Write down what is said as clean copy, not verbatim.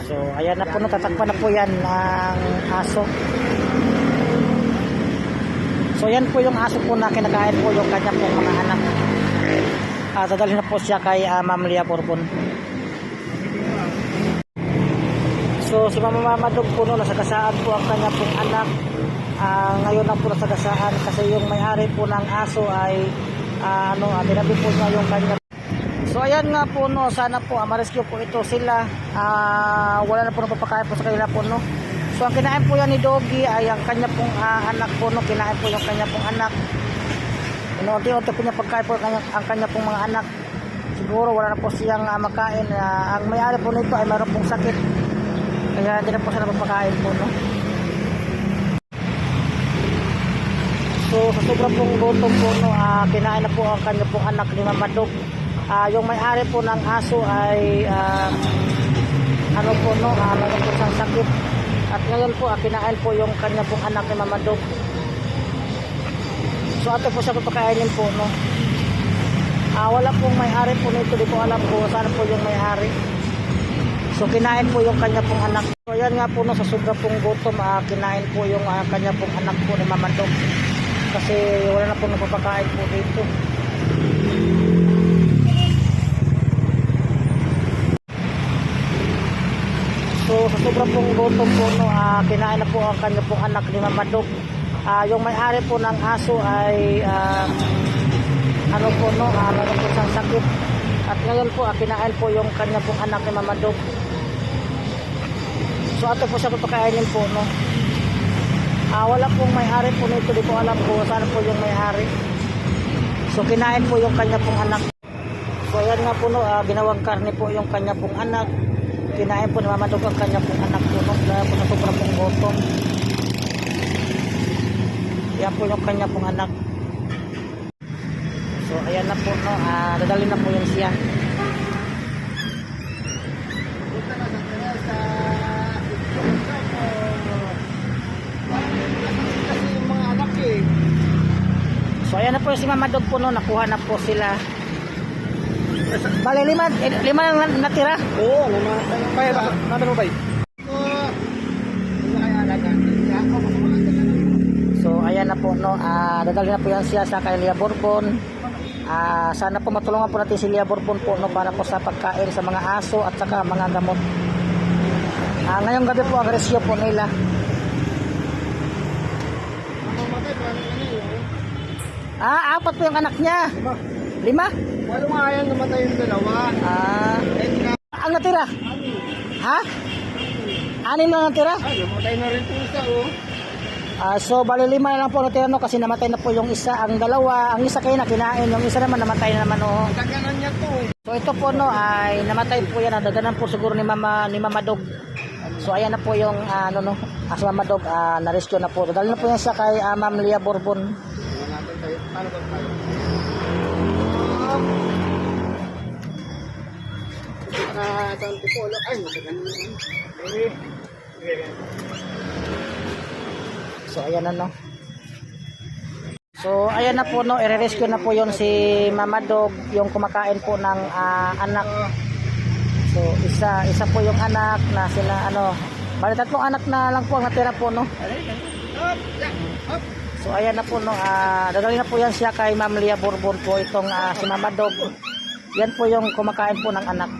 So ayan na po, tatakpan na po yan ng aso. So yan po yung aso po na kinakain po yung kanya pong mga anak. Dadalhin na po siya kay Ma'am Lea Bourbon. So si Mama Madog po no, nasagasaan po ang kanya pong anak. Ngayon lang po nasagasaan kasi yung may-ari po ng aso ay tinabi po niya yung kanya. So ayan nga po no, sana po ma-rescue po ito sila. Wala na po napapakain po sa kanila po no. So ang kinain po yan ni Doggy ay ang kanya pong anak po no, kinain po yung kanya pong anak. Unti-unti po niya pagkain po ang kanya pong mga anak. Siguro wala na po siyang makain. Ang may-ari po nito ay mayroon pong sakit. Kaya hindi na po siya napapakain po no. So sa sobrang pong gutom po no, kinain na po ang kanya pong anak ni Mama Dog. Yung may-ari po ng aso ay mayroon po siyang sakit. At ngayon po, kinain po yung kanya pong anak ni Mama Dog. So ato po siya papakainin po, no. Wala pong may-ari po nito, di ko alam po saan po yung may-ari. So kinain po yung kanya pong anak. So ayan nga po, no, sa sobra pong gutom, kinain po yung kanya pong anak po ni Mama Dog. Kasi wala na pong napapakain po dito. So sa sobrang pong gutom po no, kinain na po ang kanya pong anak ni Mama Dog. Yung may-ari po ng aso ay mayroon po siyang sakit. At ngayon po kinain po yung kanya pong anak ni Mama Dog. So ato po siya papakainin po no. Wala pong may-ari po nito, di ko alam po saan po yung may-ari. So kinain po yung kanya pong anak. So ayan nga po no, ginawang karne po yung kanya pong anak. Kinain po ni Mama Dog ang kanya pong anak po no, dahil po na sobrang pong gutom. Yan po yung kanya pong anak. So ayan na po no, dadalhin na po yun siya. So ayan na po si Mama Dog po no, nakuha na po sila. Bale, lima lang natira? Oo, kaya ba? Ano ba? So ayan na po no, dadalhin na po yan siya sa kay Lea Bourbon. Sana po matulungan po natin si Lea Bourbon po no, para po sa pagkain sa mga aso at saka mga gamot. Ngayong gabi po ang rescue po nila. Apat po yung anak niya. Lima? Walo nga yan, namatay yung dalawa. Ang natira? Ha? Anim lang natira? Namatay na rin po isa, oh. So bali 5 na lang po natira no, kasi namatay na po yung isa. Ang dalawa, ang isa kayo na kinain, yung isa naman namatay na naman oh. Taganan niya to. So ito po no, ay namatay po yan. Daganan po siguro ni Mama Dog. So ayan na po yung as Mama Dog, na-rescue na po. Dadalhin na po yan siya kay Ma'am Lea Bourbon. Paano ba tayo? So ayan na no. So ayan na po no, i-rescue na po yon si Mama Dog, yung kumakain po ng anak. So isa po yung anak na sila bali 3 anak na lang po ang natira po no. So ayan na po no, dadalhin na po yan siya kay Ma'am Lea Bourbon po, itong si Mama Dog. Yan po yung kumakain po ng anak.